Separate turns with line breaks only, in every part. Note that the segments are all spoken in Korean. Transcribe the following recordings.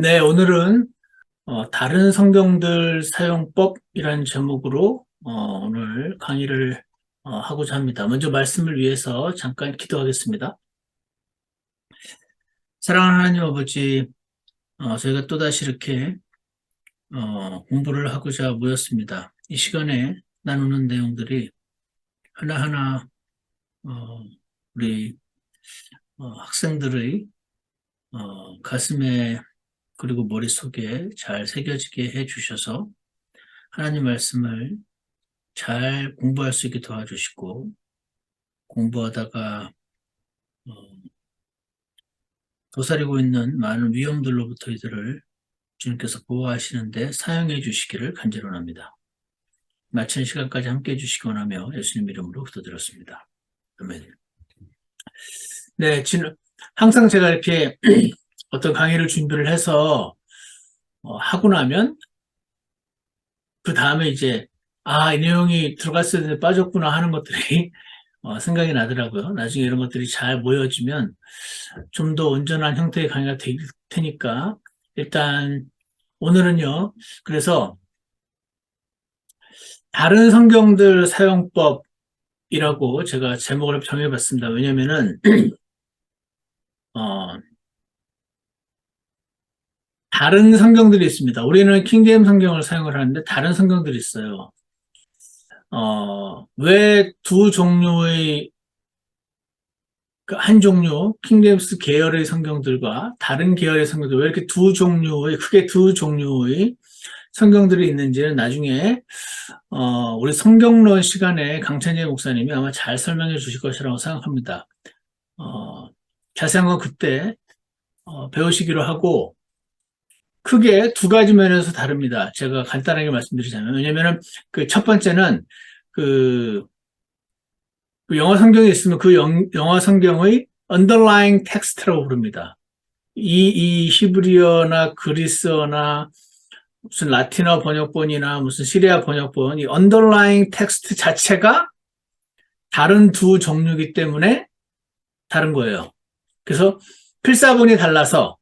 네, 오늘은 다른 성경들 사용법이라는 제목으로 오늘 강의를 하고자 합니다. 먼저 말씀을 위해서 잠깐 기도하겠습니다. 사랑하는 하나님 아버지, 저희가 또다시 이렇게 공부를 하고자 모였습니다. 이 시간에 나누는 내용들이 하나하나 우리 학생들의 가슴에 그리고 머릿속에 잘 새겨지게 해주셔서 하나님 말씀을 잘 공부할 수 있게 도와주시고 공부하다가 어, 도사리고 있는 많은 위험들로부터 이들을 주님께서 보호하시는데 사용해 주시기를 간절합니다. 마치는 시간까지 함께해 주시기 원하며 예수님 이름으로 기도드렸습니다. 아멘. 네, 항상 제가 이렇게 어떤 강의를 준비를 해서 하고 나면 그 다음에 이제 이 내용이 들어갔을 때 빠졌구나 하는 것들이 생각이 나더라고요. 나중에 이런 것들이 잘 모여지면 좀 더 온전한 형태의 강의가 될 테니까 일단 오늘은요. 그래서 다른 성경들 사용법이라고 제가 제목을 정해봤습니다. 왜냐면은 어, 다른 성경들이 있습니다. 우리는 킹제임 성경을 사용을 하는데 다른 성경들이 있어요. 왜 두 종류의 그한 종류, 킹제임스 계열의 성경들과 다른 계열의 성경들, 왜 이렇게 크게 두 종류의 성경들이 있는지는 나중에, 우리 성경론 시간에 강찬재 목사님이 아마 잘 설명해 주실 것이라고 생각합니다. 어, 자세한 건 그때, 배우시기로 하고, 크게 두 가지 면에서 다릅니다. 제가 간단하게 말씀드리자면. 왜냐면은 그 첫 번째는 그, 그 영어 성경에 있으면 그 영어 성경의 underlying text라고 부릅니다. 이 히브리어나 그리스어나 무슨 라틴어 번역본이나 무슨 시리아 번역본, 이 underlying 텍스트 자체가 다른 두 종류이기 때문에 다른 거예요. 그래서 필사본이 달라서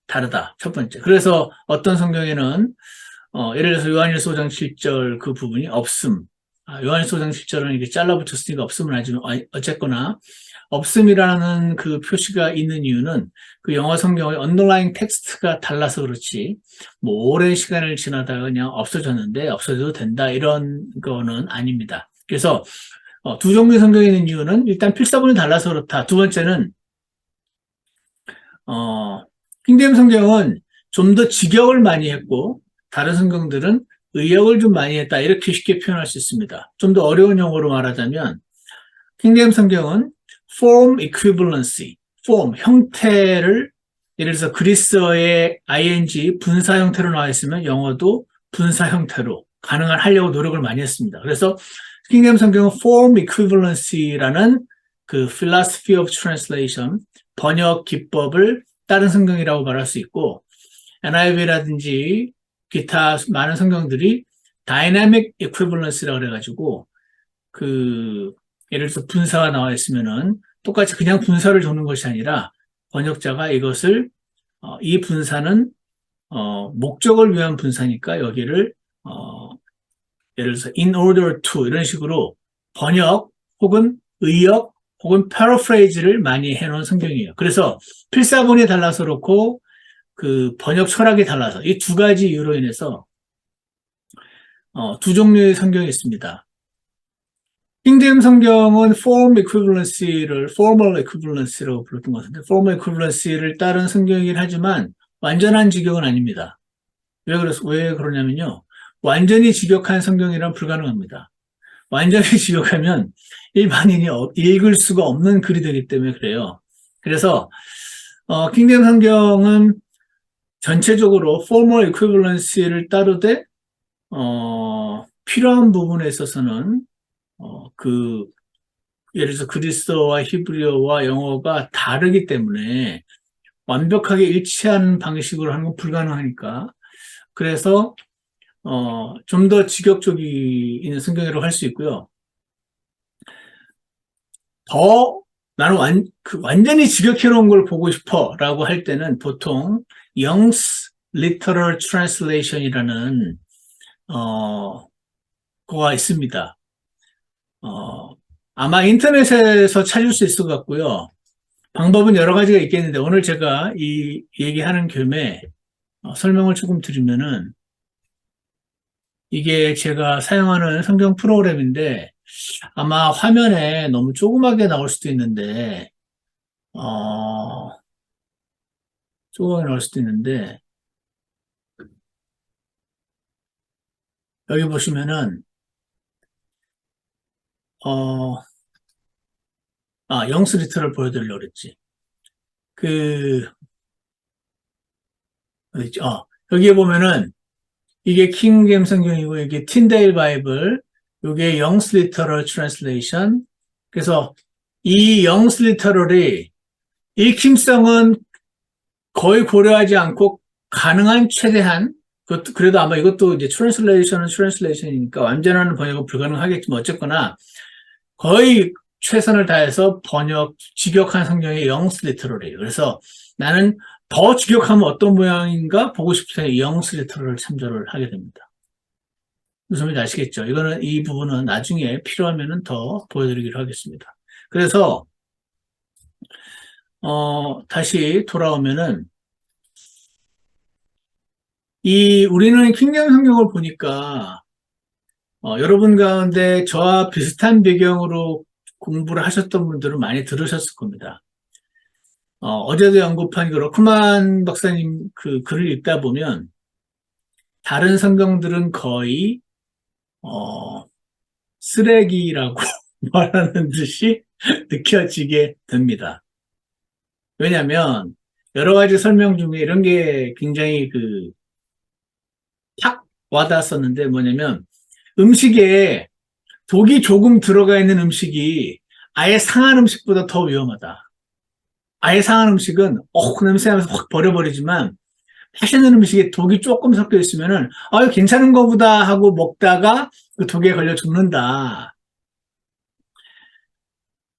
다르다. 첫 번째. 그래서 어떤 성경에는 예를 들어서 요한일서 5장 7절 그 부분이 없음. 요한일서 5장 7절은 이게 잘라 붙였으니까 없음은 아니지만 어쨌거나 없음이라는 그 표시가 있는 이유는 그 영어 성경의 언더라인 텍스트가 달라서 그렇지 뭐 오랜 시간을 지나다가 그냥 없어졌는데 없어져도 된다 이런 거는 아닙니다. 그래서 두 종류의 성경이 있는 이유는 일단 필사본이 달라서 그렇다. 두 번째는 킹제임 성경은 좀 더 직역을 많이 했고 다른 성경들은 의역을 좀 많이 했다 이렇게 쉽게 표현할 수 있습니다. 좀 더 어려운 용어로 말하자면 킹제임 성경은 form equivalency, form, 형태를 예를 들어서 그리스어의 ing 분사 형태로 나와 있으면 영어도 분사 형태로 가능하려고 노력을 많이 했습니다. 그래서 킹제임 성경은 form equivalency라는 그 philosophy of translation, 번역 기법을 다른 성경이라고 말할 수 있고 NIV라든지 기타 많은 성경들이 dynamic equivalency라고 그래가지고 그 예를 들어서 분사가 나와 있으면은 똑같이 그냥 분사를 적는 것이 아니라 번역자가 이것을 이 분사는 목적을 위한 분사니까 여기를 예를 들어서 in order to 이런 식으로 번역 혹은 의역 혹은 paraphrase를 많이 해놓은 성경이에요. 그래서 필사본이 달라서 그렇고 그 번역 철학이 달라서 이 두 가지 이유로 인해서 두 종류의 성경이 있습니다. 킹제임 성경은 form equivalency를 formal equivalency라고 불렀던 것 같은데 formal equivalency를 따른 성경이긴 하지만 완전한 직역은 아닙니다. 왜 그러냐면요. 완전히 직역한 성경이란 불가능합니다. 완전히 직역하면 일반인이 읽을 수가 없는 글이 되기 때문에 그래요. 그래서 킹제임 성경은 전체적으로 formal equivalency를 따르되 필요한 부분에 있어서는 그 예를 들어서 그리스어와 히브리어와 영어가 다르기 때문에 완벽하게 일치하는 방식으로 하는 건 불가능하니까 그래서 좀 더 직역적인 성경이라고 할 수 있고요. 더 나는 완전히 직역해 놓은 걸 보고 싶어라고 할 때는 보통 영스 Literal Translation이라는 거가 있습니다. 아마 인터넷에서 찾을 수 있을 것 같고요. 방법은 여러 가지가 있겠는데 오늘 제가 이 얘기하는 겸에 설명을 조금 드리면은 이게 제가 사용하는 성경 프로그램인데 아마 화면에 너무 조그맣게 나올 수도 있는데 조그맣게 나올 수도 있는데 여기 보시면은 영스 리터를 보여드리려고 그랬지. 어디 있지? 여기에 보면은 이게 킹잼 성경이고 이게 틴데일 바이블, 이게 영스 리터럴 트랜슬레이션. 그래서 이 영스 리터럴이 읽힘성은 거의 고려하지 않고 가능한 최대한 그래도 아마 이것도 이제 트랜슬레이션은 트랜슬레이션이니까 완전한 번역은 불가능하겠지만 어쨌거나 거의 최선을 다해서 직역한 성경이 영스 리터럴이에요. 그래서 나는 더 직역하면 어떤 모양인가 보고 싶을 때 영스 리터럴을 참조를 하게 됩니다. 무슨 말인지 아시겠죠? 이 부분은 나중에 필요하면은 더 보여드리기로 하겠습니다. 그래서 다시 돌아오면은 우리는 킹덤 성경을 보니까 여러분 가운데 저와 비슷한 배경으로 공부를 하셨던 분들은 많이 들으셨을 겁니다. 어제도 언급한 그 러크만 박사님 그 글을 읽다 보면 다른 성경들은 거의 쓰레기라고 말하는 듯이 느껴지게 됩니다. 왜냐하면 여러 가지 설명 중에 이런 게 굉장히 탁 와닿았었는데 뭐냐면 음식에 독이 조금 들어가 있는 음식이 아예 상한 음식보다 더 위험하다. 아예 상한 음식은 그 냄새나면서 확 버려버리지만 맛있는 음식에 독이 조금 섞여 있으면은 이거 괜찮은 거보다 하고 먹다가 그 독에 걸려 죽는다.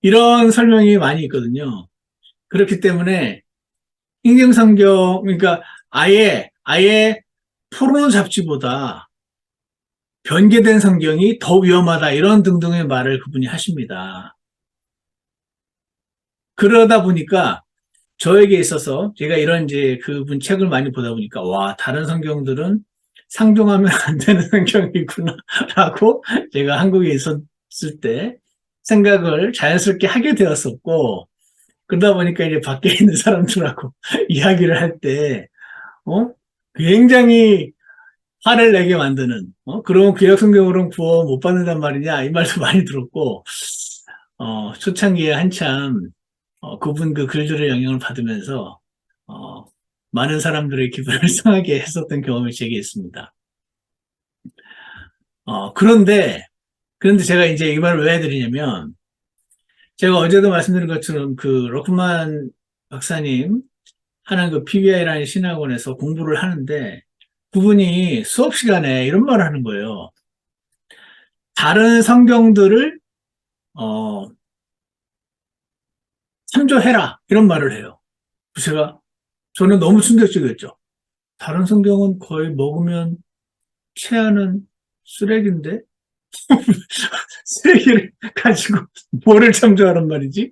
이런 설명이 많이 있거든요. 그렇기 때문에 킹잼성경 그러니까 아예 포르노 잡지보다 변개된 성경이 더 위험하다 이런 등등의 말을 그분이 하십니다. 그러다 보니까 저에게 있어서 제가 이런 이제 그분 책을 많이 보다 보니까 다른 성경들은 상종하면 안 되는 성경이구나라고 제가 한국에 있었을 때 생각을 자연스럽게 하게 되었었고 그러다 보니까 이제 밖에 있는 사람들하고 이야기를 할 때 굉장히 화를 내게 만드는 그러면 구약 성경으로는 구원 못 받는단 말이냐 이 말도 많이 들었고 초창기에 한참 그분 그 글들의 영향을 받으면서 많은 사람들의 기분을 상하게 했었던 경험이 제게 있습니다. 그런데 제가 이제 이 말을 왜 해드리냐면 제가 어제도 말씀드린 것처럼 그 로크만 박사님 하는 그 PBI라는 신학원에서 공부를 하는데 그분이 수업 시간에 이런 말을 하는 거예요. 다른 성경들을 참조해라 이런 말을 해요. 저는 너무 충격적이었죠. 다른 성경은 거의 먹으면 체하는 쓰레기인데 쓰레기를 가지고 뭐를 참조하란 말이지?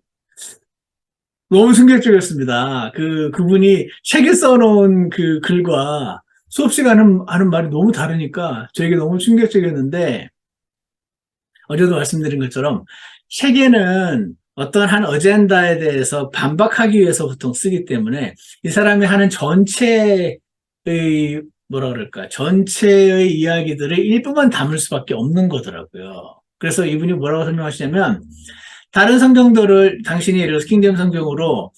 너무 충격적이었습니다. 그분이 책에 써놓은 그 글과 수업 시간에 하는 말이 너무 다르니까 저에게 너무 충격적이었는데 어제도 말씀드린 것처럼 책에는 어떤 한 어젠다에 대해서 반박하기 위해서 보통 쓰기 때문에 이 사람이 하는 전체의 전체의 이야기들을 일부만 담을 수밖에 없는 거더라고요. 그래서 이분이 뭐라고 설명하시냐면 다른 성경들을 당신이 예를 들어서 킹덤 성경으로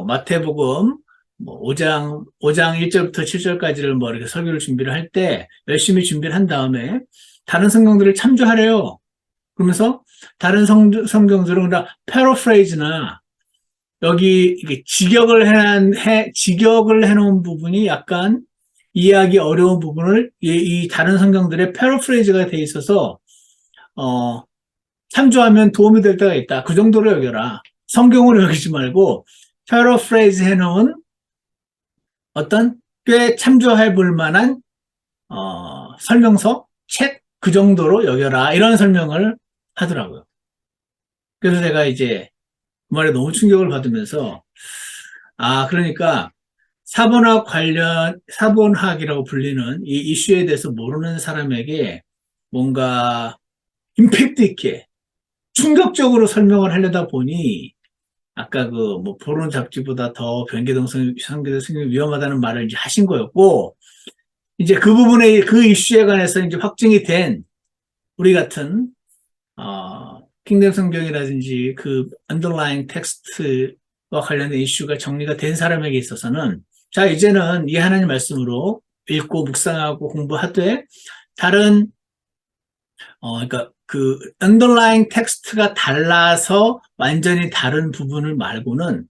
마태복음 5장 1절부터 7절까지를 이렇게 설교를 준비를 할 때 열심히 준비를 한 다음에 다른 성경들을 참조하래요. 그러면서 다른 성경들은 다 패러프레이즈나 여기 이게 직역을 해놓은 부분이 약간 이해하기 어려운 부분을 이 다른 성경들의 패러프레이즈가 돼 있어서 참조하면 도움이 될 때가 있다. 그 정도로 여겨라. 성경으로 여기지 말고 패러프레이즈 해놓은 어떤 꽤 참조해 볼 만한 설명서, 책 그 정도로 여겨라 이런 설명을 하더라고요. 그래서 제가 이제 그 말에 너무 충격을 받으면서 그러니까 사본학이라고 불리는 이 이슈에 대해서 모르는 사람에게 뭔가 임팩트 있게 충격적으로 설명을 하려다 보니 아까 그 뭐 포론 잡지보다 더 변개동성 상계도 생기기 위험하다는 말을 이제 하신 거였고 이제 그 부분에 그 이슈에 관해서 이제 확증이 된 우리 같은 킹덤 성경이라든지 그 언더라인 텍스트와 관련된 이슈가 정리가 된 사람에게 있어서는 자 이제는 이 하나님 말씀으로 읽고 묵상하고 공부하되 다른 그러니까 그 언더라인 텍스트가 달라서 완전히 다른 부분을 말고는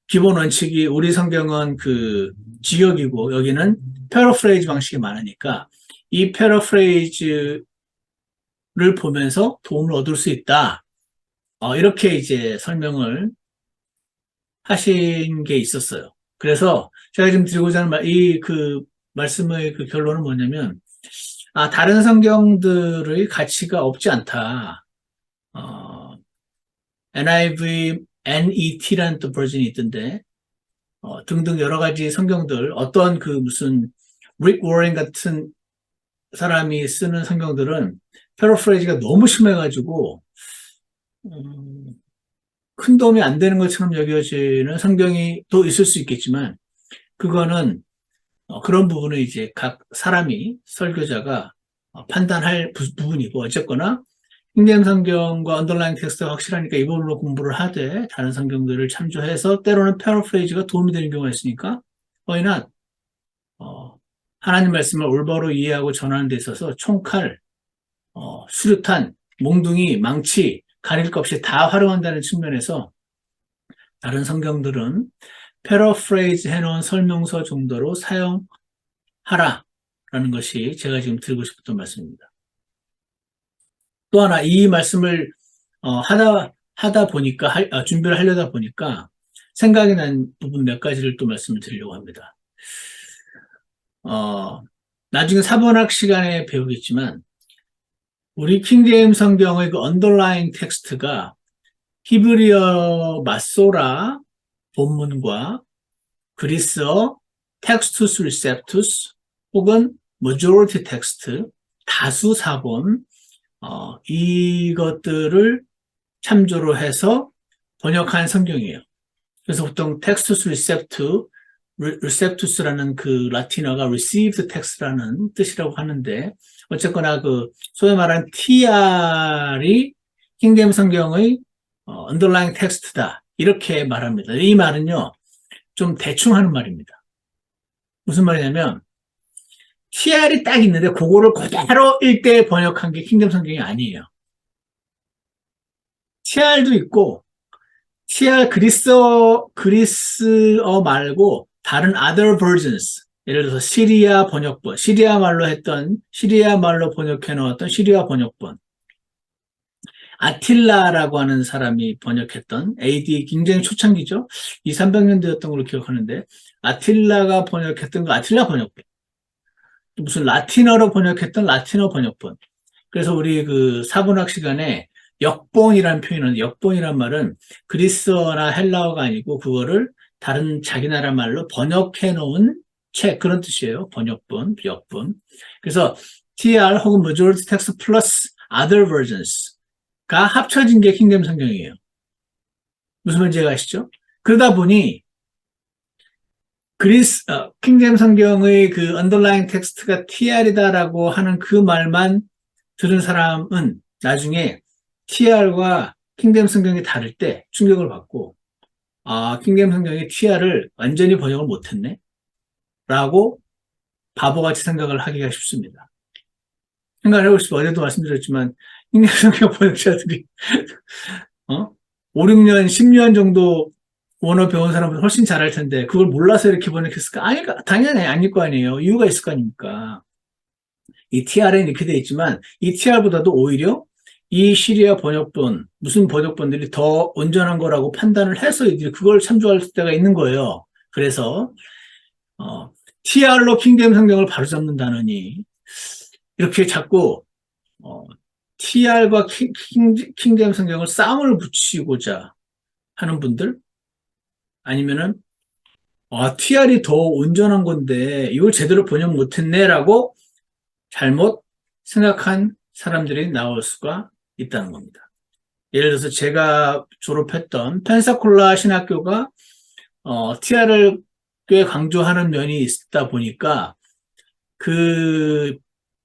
기본 원칙이 우리 성경은 그 직역이고 여기는 패러프레이즈 방식이 많으니까 이 패러프레이즈를 보면서 도움을 얻을 수 있다. 이렇게 이제 설명을 하신 게 있었어요. 그래서 제가 지금 드리고자 하는 그 말씀의 그 결론은 뭐냐면 다른 성경들의 가치가 없지 않다. NIV, NET라는 또 버전이 있던데, 등등 여러 가지 성경들, 어떤 그 무슨, 릭 워렌 같은 사람이 쓰는 성경들은 패러프레이즈가 너무 심해가지고, 큰 도움이 안 되는 것처럼 여겨지는 성경이 또 있을 수 있겠지만, 그거는, 그런 부분을 이제 각 사람이, 설교자가 판단할 부분이고, 어쨌거나, 킹잼 성경과 언더라인 텍스트가 확실하니까 이 부분으로 공부를 하되 다른 성경들을 참조해서 때로는 패러프레이즈가 도움이 되는 경우가 있으니까 why not? 하나님 말씀을 올바로 이해하고 전하는 데 있어서 총칼, 수류탄, 몽둥이, 망치 가릴 것 없이 다 활용한다는 측면에서 다른 성경들은 패러프레이즈 해놓은 설명서 정도로 사용하라라는 것이 제가 지금 드리고 싶었던 말씀입니다. 또 하나 이 말씀을 하다 보니까 준비를 하려다 보니까 생각이 난 부분 몇 가지를 또 말씀을 드리려고 합니다. 나중에 사본학 시간에 배우겠지만 우리 킹제임스 성경의 그 언더라인 텍스트가 히브리어 마소라 본문과 그리스어 텍스투스 리셉투스 혹은 majority 텍스트 다수 사본 이것들을 참조로 해서 번역한 성경이에요. 그래서 보통 텍스투스 리셉투스라는 그 라틴어가 received text라는 뜻이라고 하는데 어쨌거나 그 소위 말하는 TR이 킹잼 성경의 underlying 텍스트다 이렇게 말합니다. 이 말은요 좀 대충 하는 말입니다. 무슨 말이냐면 TR이 딱 있는데 그거를 그대로 읽되 번역한 게 킹덤 성경이 아니에요. TR도 있고 TR 그리스어 말고 다른 other versions 예를 들어서 시리아 번역본, 시리아 말로 번역해 놓았던 시리아 번역본 아틸라라고 하는 사람이 번역했던 AD 굉장히 초창기죠. 200~300년대였던 걸로 기억하는데 아틸라가 번역했던 거 아틸라 번역본 무슨 라틴어로 번역했던 라틴어 번역본. 그래서 우리 그 사본학 시간에 역본이라는 표현은 역본이란 말은 그리스어나 헬라어가 아니고 그거를 다른 자기 나라 말로 번역해 놓은 책 그런 뜻이에요. 번역본, 역본. 그래서 TR 혹은 majority text plus other versions가 합쳐진 게 킹덤 성경이에요. 무슨 말인지 아시죠? 그러다 보니 킹잼 성경의 그 언더라인 텍스트가 TR이다라고 하는 그 말만 들은 사람은 나중에 TR과 킹잼 성경이 다를 때 충격을 받고 킹잼 성경이 TR을 완전히 번역을 못했네 라고 바보같이 생각을 하기가 쉽습니다. 생각을 해보시죠. 어제도 말씀드렸지만 킹잼 성경 번역자들이 5, 6년, 10년 정도 원어 배운 사람은 훨씬 잘할 텐데 그걸 몰라서 이렇게 번역했을까? 아니, 당연히 아닐 거 아니에요. 이유가 있을 거 아닙니까? 이 TR에는 이렇게 돼 있지만 이 TR보다도 오히려 이 시리아 번역본, 무슨 번역본들이 더 온전한 거라고 판단을 해서 이들이 그걸 참조할 때가 있는 거예요. 그래서 TR로 킹제임스 성경을 바로잡는다느니 이렇게 자꾸 TR과 킹제임스 성경을 쌈을 붙이고자 하는 분들 아니면은 TR이 더 온전한 건데 이걸 제대로 번역 못했네라고 잘못 생각한 사람들이 나올 수가 있다는 겁니다. 예를 들어서 제가 졸업했던 펜사콜라 신학교가 TR을 꽤 강조하는 면이 있다 보니까 그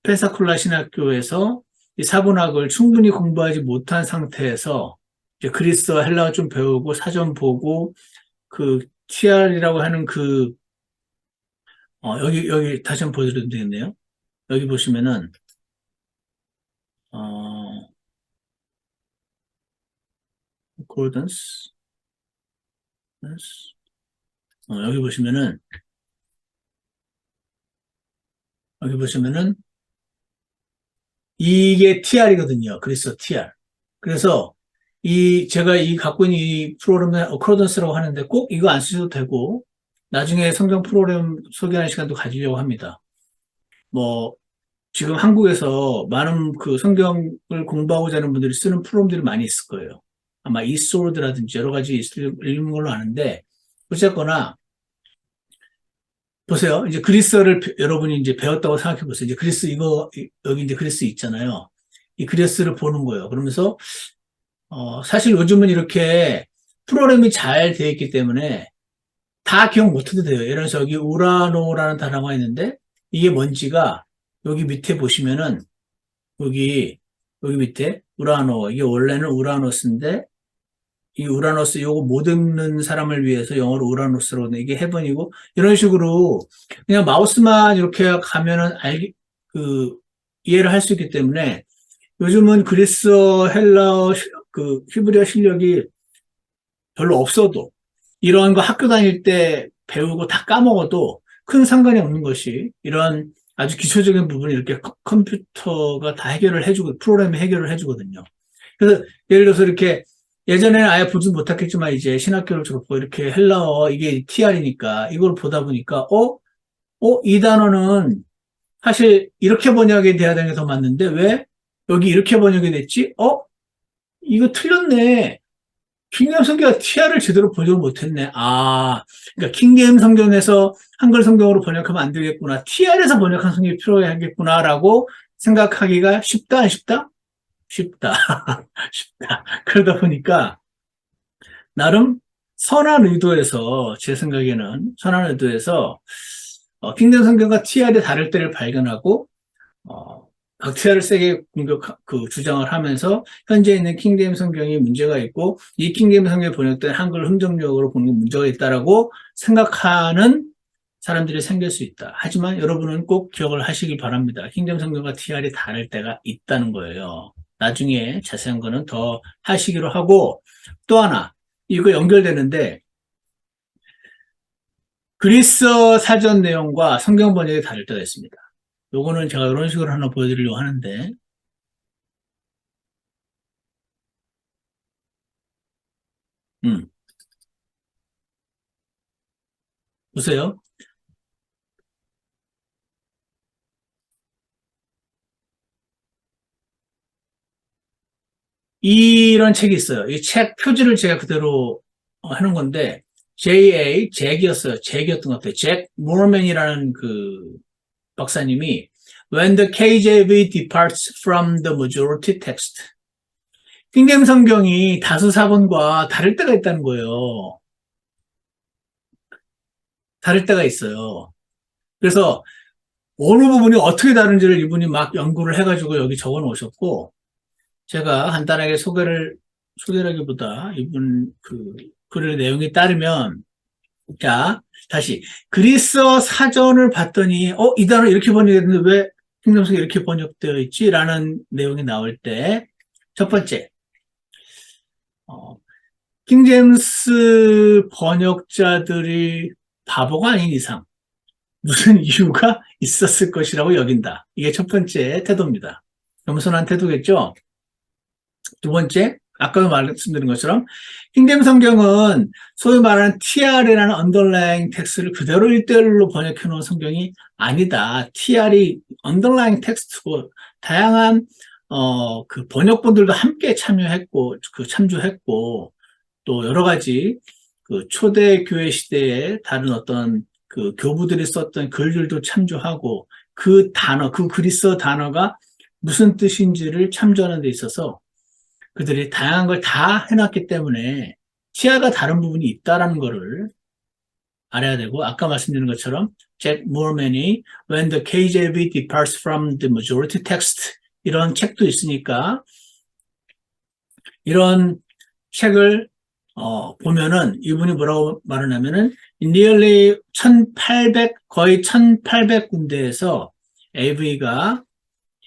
펜사콜라 신학교에서 이 사본학을 충분히 공부하지 못한 상태에서 이제 그리스어 헬라어 좀 배우고 사전 보고 그 TR이라고 하는 여기 다시 한번 보여드려도 되겠네요. 여기 보시면은 어, accordance, 여기 보시면은 이게 TR이거든요. 그래서 TR. 그래서 제가 갖고 있는 이 프로그램에 어코던스라고 하는데 꼭 이거 안 쓰셔도 되고, 나중에 성경 프로그램 소개하는 시간도 가지려고 합니다. 뭐, 지금 한국에서 많은 그 성경을 공부하고자 하는 분들이 쓰는 프로그램들이 많이 있을 거예요. 아마 이소르드라든지 여러 가지 있는 걸로 아는데, 어쨌거나, 보세요. 이제 그리스어를 여러분이 이제 배웠다고 생각해 보세요. 이제 그리스 여기 이제 그리스 있잖아요. 이 그리스를 보는 거예요. 그러면서, 사실 요즘은 이렇게 프로그램이 잘 되어 있기 때문에 다 기억 못 해도 돼요. 예를 들어서 여기 우라노라는 단어가 있는데 이게 뭔지가 여기 밑에 보시면은 여기 밑에 우라노, 이게 원래는 우라노스인데 이 우라노스 요거 못 읽는 사람을 위해서 영어로 우라노스로 이게 해번이고 이런 식으로 그냥 마우스만 이렇게 가면은 이해를 할 수 있기 때문에 요즘은 그리스어, 헬라어, 히브리어 실력이 별로 없어도 이런 거 학교 다닐 때 배우고 다 까먹어도 큰 상관이 없는 것이 이런 아주 기초적인 부분을 이렇게 컴퓨터가 다 해결을 해주고 프로그램이 해결을 해주거든요. 그래서 예를 들어서 이렇게 예전에는 아예 보지 못했겠지만 이제 신학교를 졸업하고 이렇게 헬라어 이게 TR이니까 이걸 보다 보니까 이 단어는 사실 이렇게 번역이 돼야 되는 게 더 맞는데 왜 여기 이렇게 번역이 됐지? 이거 틀렸네. 킹게임 성경가 TR을 제대로 번역을 못했네. 그러니까 킹게임 성경에서 한글 성경으로 번역하면 안 되겠구나. TR에서 번역한 성경이 필요하겠구나라고 생각하기가 쉽다, 안 쉽다? 쉽다. 쉽다. 그러다 보니까 나름 선한 의도에서 제 생각에는 선한 의도에서 킹게임 성경과 TR이 다를 때를 발견하고 박티아를 세게 주장을 하면서 현재 있는 킹제임 성경이 문제가 있고 이 킹제임 성경에 번역된 한글 흥정력으로 보는 게 문제가 있다라고 생각하는 사람들이 생길 수 있다. 하지만 여러분은 꼭 기억을 하시길 바랍니다. 킹제임 성경과 TR이 다를 때가 있다는 거예요. 나중에 자세한 거는 더 하시기로 하고 또 하나 이거 연결되는데 그리스어 사전 내용과 성경 번역이 다를 때가 있습니다. 요거는 제가 이런 식으로 하나 보여드리려고 하는데, 음, 보세요. 이런 책이 있어요. 이 책 표지를 제가 그대로 하는 건데, 잭이었던 것 같아요. 잭 모어맨이라는 그 박사님이 When the KJV departs from the majority text. 킹겜 성경이 다수 사본과 다를 때가 있다는 거예요. 다를 때가 있어요. 그래서 어느 부분이 어떻게 다른지를 이분이 막 연구를 해가지고 여기 적어 놓으셨고, 제가 간단하게 소개라기보다 이분 글의 내용에 따르면, 자, 다시. 그리스어 사전을 봤더니, 이 단어 이렇게 번역했는데 왜 킹덤스가 이렇게 번역되어 있지? 라는 내용이 나올 때, 첫 번째, 킹제임스 번역자들이 바보가 아닌 이상, 무슨 이유가 있었을 것이라고 여긴다. 이게 첫 번째 태도입니다. 겸손한 태도겠죠? 두 번째, 아까도 말씀드린 것처럼 킹잼 성경은 소위 말하는 TR이라는 언더라잉 텍스트를 그대로 1대1로 번역해 놓은 성경이 아니다. TR이 언더라잉 텍스트고 다양한 그 번역본들도 함께 참여했고 참조했고 또 여러 가지 그 초대 교회 시대에 다른 어떤 그 교부들이 썼던 글들도 참조하고 그 단어, 그 그리스어 단어가 무슨 뜻인지를 참조하는 데 있어서 그들이 다양한 걸 다 해놨기 때문에 시야가 다른 부분이 있다라는 거를 알아야 되고, 아까 말씀드린 것처럼 잭 모어맨이 When the KJV departs from the majority text 이런 책도 있으니까 이런 책을 보면은 이분이 뭐라고 말하냐면은 nearly 1800 거의 1800군데에서 AV가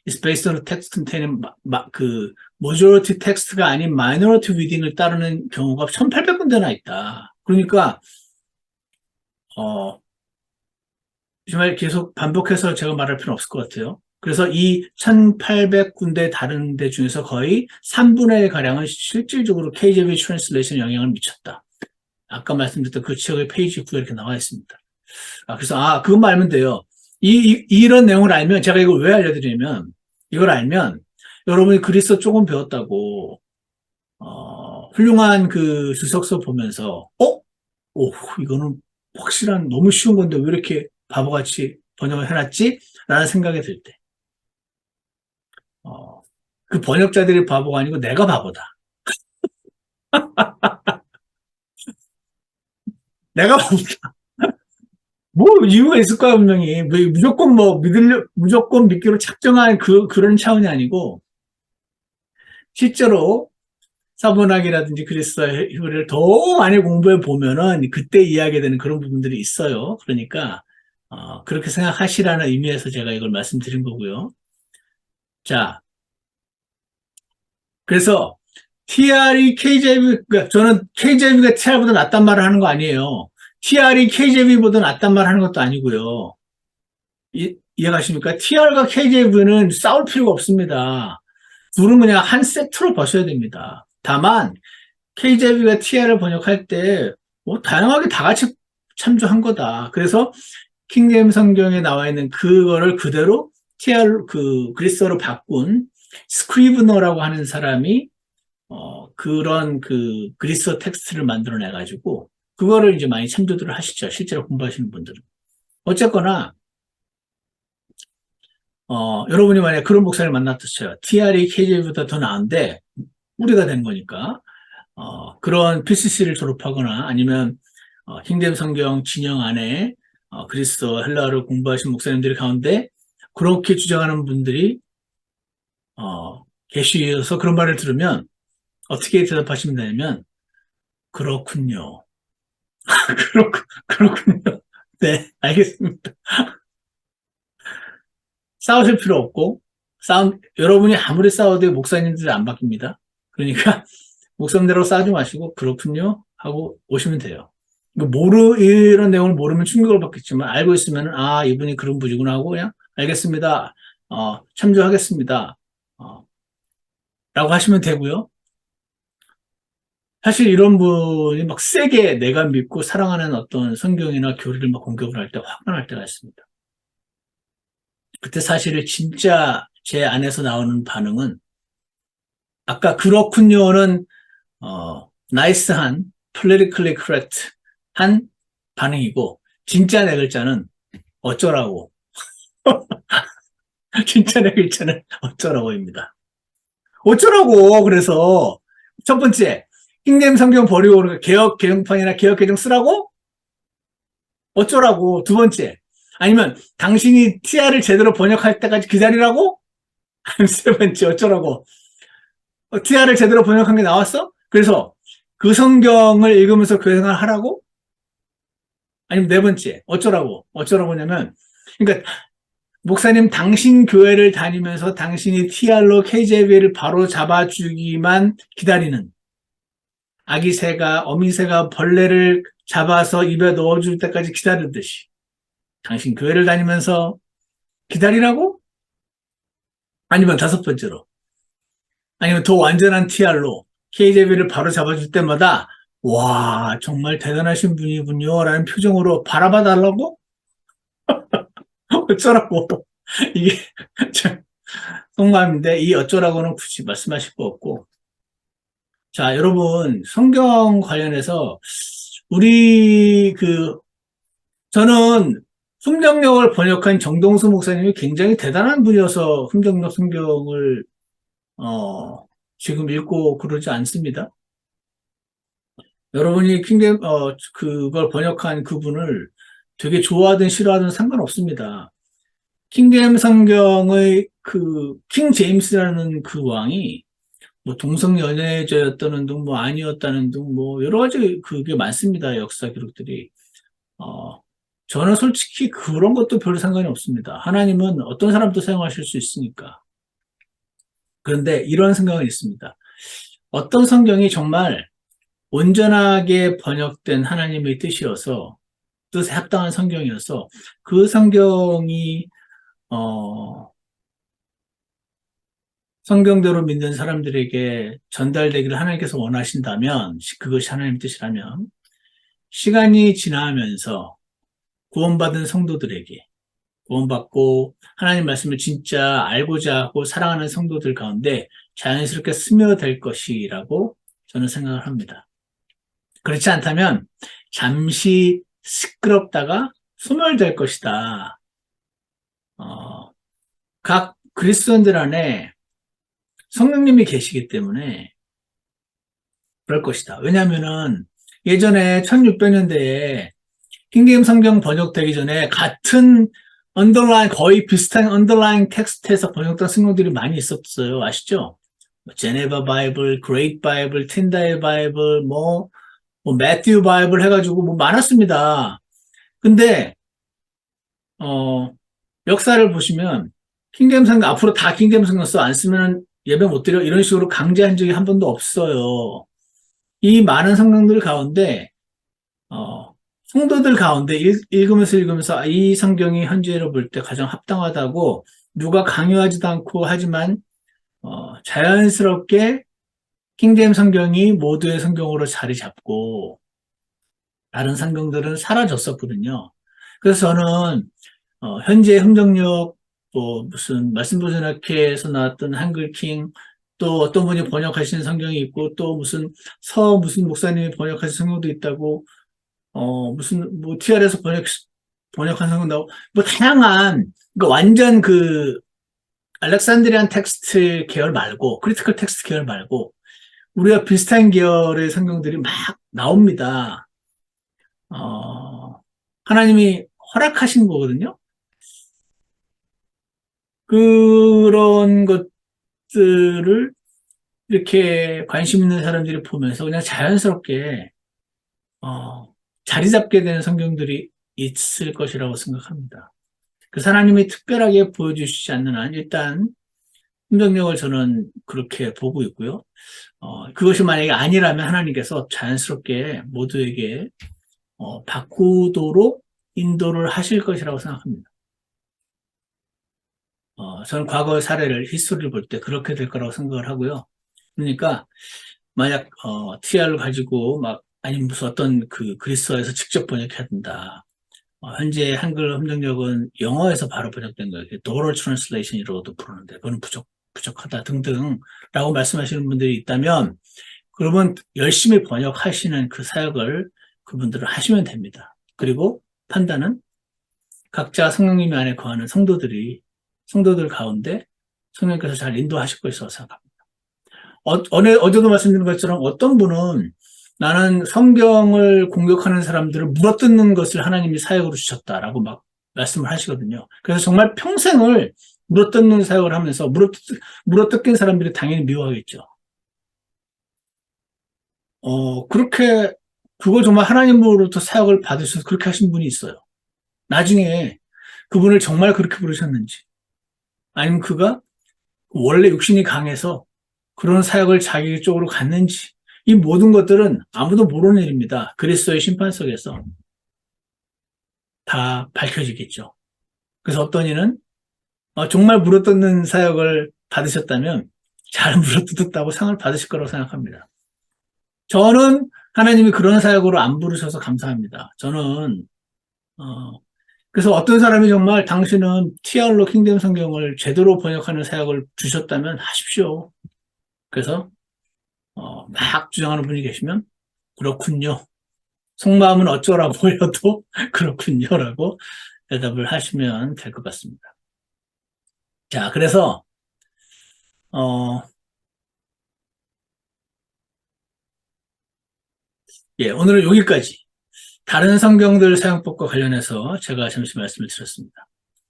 is based on text containing 그 majority text가 아닌 minority reading을 따르는 경우가 1800군데나 있다. 그러니까 정말 계속 반복해서 제가 말할 필요는 없을 것 같아요. 그래서 이 1800군데 다른 데 중에서 거의 3분의 1 가량은 실질적으로 KJV 트랜슬레이션 영향을 미쳤다. 아까 말씀드렸던 그 지역의 페이지 9에 이렇게 나와 있습니다. 그래서 그것만 알면 돼요. 이런 내용을 알면 제가 이걸 왜 알려드리냐면 이걸 알면 여러분이 그리스도 조금 배웠다고 훌륭한 그 주석서 보면서 이거는 확실한 너무 쉬운 건데 왜 이렇게 바보같이 번역을 해놨지? 라는 생각이 들 때 그 번역자들이 바보가 아니고 내가 바보다. 내가 바보다. 뭐 이유가 있을 거야 분명히. 무조건 무조건 믿기로 작정한 그런 차원이 아니고 실제로 사본학이라든지 그리스어 히브리를 더 많이 공부해 보면은 그때 이야기되는 그런 부분들이 있어요. 그러니까 그렇게 생각하시라는 의미에서 제가 이걸 말씀드린 거고요. 자, 그래서 TR이 KJV, 그러니까 저는 KJV가 TR보다 낫단 말을 하는 거 아니에요. TR이 KJV보다 낫단 말을 하는 것도 아니고요. 이해가십니까? TR과 KJV는 싸울 필요가 없습니다. 둘은 그냥 한 세트로 보셔야 됩니다. 다만 KJV가 TR을 번역할 때 다양하게 다 같이 참조한 거다. 그래서 킹제임스 성경에 나와 있는 그거를 그대로 TR 그리스어로 바꾼 스크리브너라고 하는 사람이 그런 그 그리스어 텍스트를 만들어내 가지고 그거를 이제 많이 참조들을 하시죠. 실제로 공부하시는 분들은. 어쨌거나 여러분이 만약에 그런 목사를 만났다 쳐요. TR이 KJV보다 더 나은데 우리가 되는 거니까 그런 PCC를 졸업하거나 아니면 킹댐 성경 진영 안에 그리스어 헬라어를 공부하신 목사님들 가운데 그렇게 주장하는 분들이 계시어서 그런 말을 들으면 어떻게 대답하시면 되냐면 그렇군요. 그렇군요. 네, 알겠습니다. 싸우실 필요 없고 여러분이 아무리 싸워도 목사님들이 안 바뀝니다. 그러니까 목사님대로 싸우지 마시고 그렇군요 하고 오시면 돼요. 이런 내용을 모르면 충격을 받겠지만 알고 있으면 이분이 그런 분이구나 하고 그냥 알겠습니다. 참조하겠습니다. 라고 하시면 되고요. 사실 이런 분이 막 세게 내가 믿고 사랑하는 어떤 성경이나 교리를 막 공격을 할 때 화가 날 때가 있습니다. 그때 사실 진짜 제 안에서 나오는 반응은 아까 그렇군요는 나이스한 politically correct 한 반응이고 진짜 내 글자는 어쩌라고 진짜 내 글자는 어쩌라고입니다. 어쩌라고 그래서 첫 번째 킹댐 성경 버리고 개혁판이나 개혁개정 쓰라고? 어쩌라고? 두 번째 아니면 당신이 TR을 제대로 번역할 때까지 기다리라고? 세 번째 어쩌라고? TR을 제대로 번역한 게 나왔어? 그래서 그 성경을 읽으면서 그 생각을 하라고? 아니면 네 번째 어쩌라고냐면 그러니까 목사님 당신 교회를 다니면서 당신이 TR로 KJV를 바로 잡아주기만 기다리는 아기 새가 어미 새가 벌레를 잡아서 입에 넣어줄 때까지 기다리듯이 당신 교회를 다니면서 기다리라고? 아니면 다섯 번째로 아니면 더 완전한 TR로 KJV를 바로 잡아줄 때마다 와, 정말 대단하신 분이군요. 라는 표정으로 바라봐 달라고? 어쩌라고. 이게 참 속마음인데 이 어쩌라고는 굳이 말씀하실 거 없고. 자, 여러분, 성경 관련해서 우리 저는 흥정역을 번역한 정동수 목사님이 굉장히 대단한 분이어서 흥정역 성경을 지금 읽고 그러지 않습니다. 여러분이 그걸 번역한 그분을 되게 좋아하든 싫어하든 상관없습니다. 킹제임 성경의 킹 제임스라는 그 왕이 뭐 동성연애자였다는 등, 뭐 아니었다는 등, 뭐 여러 가지 그게 많습니다. 역사 기록들이. 어, 저는 솔직히 그런 것도 별로 상관이 없습니다. 하나님은 어떤 사람도 사용하실 수 있으니까. 그런데 이런 생각은 있습니다. 어떤 성경이 정말 온전하게 번역된 하나님의 뜻이어서, 뜻에 합당한 성경이어서, 그 성경이, 어, 성경대로 믿는 사람들에게 전달되기를 하나님께서 원하신다면, 그것이 하나님의 뜻이라면, 시간이 지나면서 구원받은 성도들에게, 구원받고 하나님 말씀을 진짜 알고자 하고 사랑하는 성도들 가운데 자연스럽게 스며들 것이라고 저는 생각을 합니다. 그렇지 않다면 잠시 시끄럽다가 소멸될 것이다. 각 그리스도인들 안에 성령님이 계시기 때문에 그럴 것이다. 왜냐하면은 예전에 1600년대에 킹게임 성경 번역되기 전에 같은 거의 비슷한 언더라인 텍스트에서 번역된 성경들이 많이 있었어요. 아시죠? 제네바 바이블, 그레이트 바이블, 틴다일 바이블, 매튜 바이블 해가지고 뭐 많았습니다. 근데, 역사를 보시면, 킹게임 성경, 앞으로 다 킹게임 성경 써 안 쓰면 예배 못 드려? 이런 식으로 강제한 적이 한 번도 없어요. 이 많은 성경들 가운데, 성도들 가운데 읽으면서 이 성경이 현재로 볼 때 가장 합당하다고 누가 강요하지도 않고 하지만 자연스럽게 킹제임 성경이 모두의 성경으로 자리 잡고 다른 성경들은 사라졌었거든요. 그래서 저는 현재 흥정역 또 무슨 말씀보존학회에서 나왔던 한글킹 또 어떤 분이 번역하신 성경이 있고 또 무슨 목사님이 번역하신 성경도 있다고 TR에서 번역한 성경 나오고, 다양한, 그러니까 완전 알렉산드리안 텍스트 계열 말고, 크리티컬 텍스트 계열 말고, 우리가 비슷한 계열의 성경들이 막 나옵니다. 하나님이 허락하신 거거든요. 그런 것들을 이렇게 관심 있는 사람들이 보면서 그냥 자연스럽게, 자리 잡게 되는 성경들이 있을 것이라고 생각합니다. 그 하나님이 특별하게 보여주시지 않는 한 일단 흥정력을 저는 그렇게 보고 있고요. 그것이 만약에 아니라면 하나님께서 자연스럽게 모두에게 바꾸도록 인도를 하실 것이라고 생각합니다. 저는 과거의 사례를 히스토리를 볼 때 그렇게 될 거라고 생각을 하고요. 그러니까 만약 TR을 가지고 막 아니면 무슨 어떤 그리스어에서 직접 번역해야 된다. 현재 한글 협력력은 영어에서 바로 번역된 거예요. 도럴 트랜슬레이션이라고도 부르는데 그건 부족하다 등등라고 말씀하시는 분들이 있다면 그러면 열심히 번역하시는 그 사역을 그분들은 하시면 됩니다. 그리고 판단은 각자 성령님 안에 거하는 성도들 가운데 성령께서 잘 인도하실 것이라고 생각합니다. 어제도 말씀드린 것처럼 어떤 분은 나는 성경을 공격하는 사람들을 물어뜯는 것을 하나님이 사역으로 주셨다라고 막 말씀을 하시거든요. 그래서 정말 평생을 물어뜯는 사역을 하면서 물어뜯긴 사람들이 당연히 미워하겠죠. 그걸 정말 하나님으로부터 사역을 받으셔서 그렇게 하신 분이 있어요. 나중에 그분을 정말 그렇게 부르셨는지, 아니면 그가 원래 육신이 강해서 그런 사역을 자기 쪽으로 갔는지, 이 모든 것들은 아무도 모르는 일입니다. 그리스도의 심판 속에서 다 밝혀지겠죠. 그래서 어떤 이는 정말 물어뜯는 사역을 받으셨다면 잘 물어뜯었다고 상을 받으실 거라고 생각합니다. 저는 하나님이 그런 사역으로 안 부르셔서 감사합니다. 저는, 어, 그래서 어떤 사람이 정말 당신은 TR로 킹덤 성경을 제대로 번역하는 사역을 주셨다면 하십시오. 그래서, 막 주장하는 분이 계시면, 그렇군요. 속마음은 어쩌라 보여도 그렇군요라고 대답을 하시면 될 것 같습니다. 자, 그래서, 어, 예, 오늘은 여기까지. 다른 성경들 사용법과 관련해서 제가 잠시 말씀을 드렸습니다.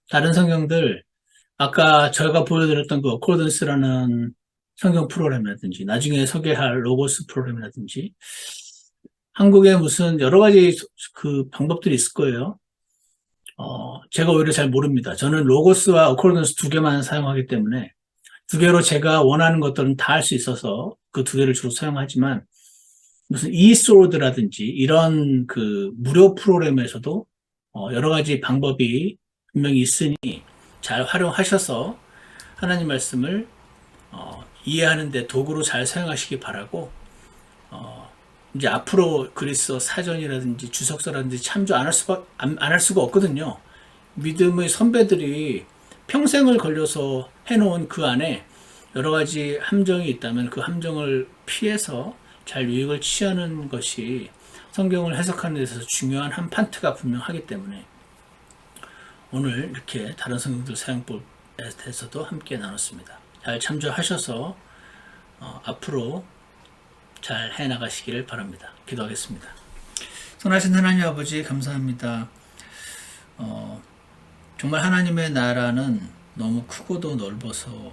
다른 성경들, 아까 저희가 보여드렸던 그 어코던스라는 성경 프로그램이라든지, 나중에 소개할 로고스 프로그램이라든지, 한국에 무슨 여러 가지 그 방법들이 있을 거예요. 제가 오히려 잘 모릅니다. 저는 로고스와 어코던스 두 개만 사용하기 때문에, 두 개로 제가 원하는 것들은 다 할 수 있어서 그 두 개를 주로 사용하지만, 무슨 e스워드라든지 이런 그 무료 프로그램에서도 여러 가지 방법이 분명히 있으니 잘 활용하셔서 하나님 말씀을 이해하는 데 도구로 잘 사용하시기 바라고, 이제 앞으로 그리스어 사전이라든지 주석서라든지 참조 안 할 수가 없거든요. 믿음의 선배들이 평생을 걸려서 해놓은 그 안에 여러 가지 함정이 있다면 그 함정을 피해서 잘 유익을 취하는 것이 성경을 해석하는 데 있어서 중요한 한 파트가 분명하기 때문에 오늘 이렇게 다른 성경들 사용법에 대해서도 함께 나눴습니다. 잘 참조하셔서 앞으로 잘 해나가시기를 바랍니다. 기도하겠습니다. 선하신 하나님 아버지 감사합니다. 정말 하나님의 나라는 너무 크고도 넓어서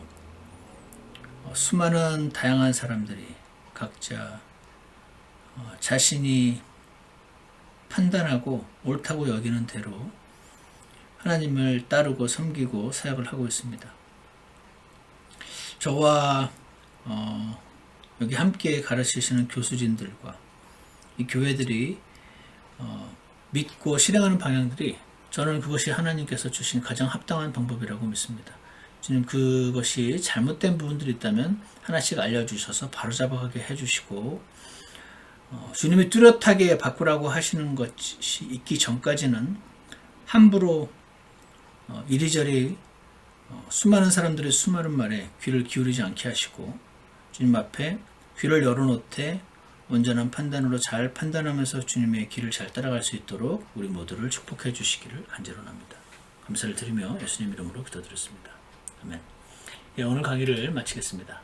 수많은 다양한 사람들이 각자 자신이 판단하고 옳다고 여기는 대로 하나님을 따르고 섬기고 사역을 하고 있습니다. 저와 여기 함께 가르치시는 교수진들과 이 교회들이 믿고 실행하는 방향들이 저는 그것이 하나님께서 주신 가장 합당한 방법이라고 믿습니다. 주님 그것이 잘못된 부분들이 있다면 하나씩 알려주셔서 바로잡아가게 해주시고 주님이 뚜렷하게 바꾸라고 하시는 것이 있기 전까지는 함부로 이리저리 수많은 사람들의 수많은 말에 귀를 기울이지 않게 하시고 주님 앞에 귀를 열어놓되 온전한 판단으로 잘 판단하면서 주님의 길을 잘 따라갈 수 있도록 우리 모두를 축복해 주시기를 간절합니다. 감사를 드리며 예수님 이름으로 기도드렸습니다. 아멘. 예, 오늘 강의를 마치겠습니다.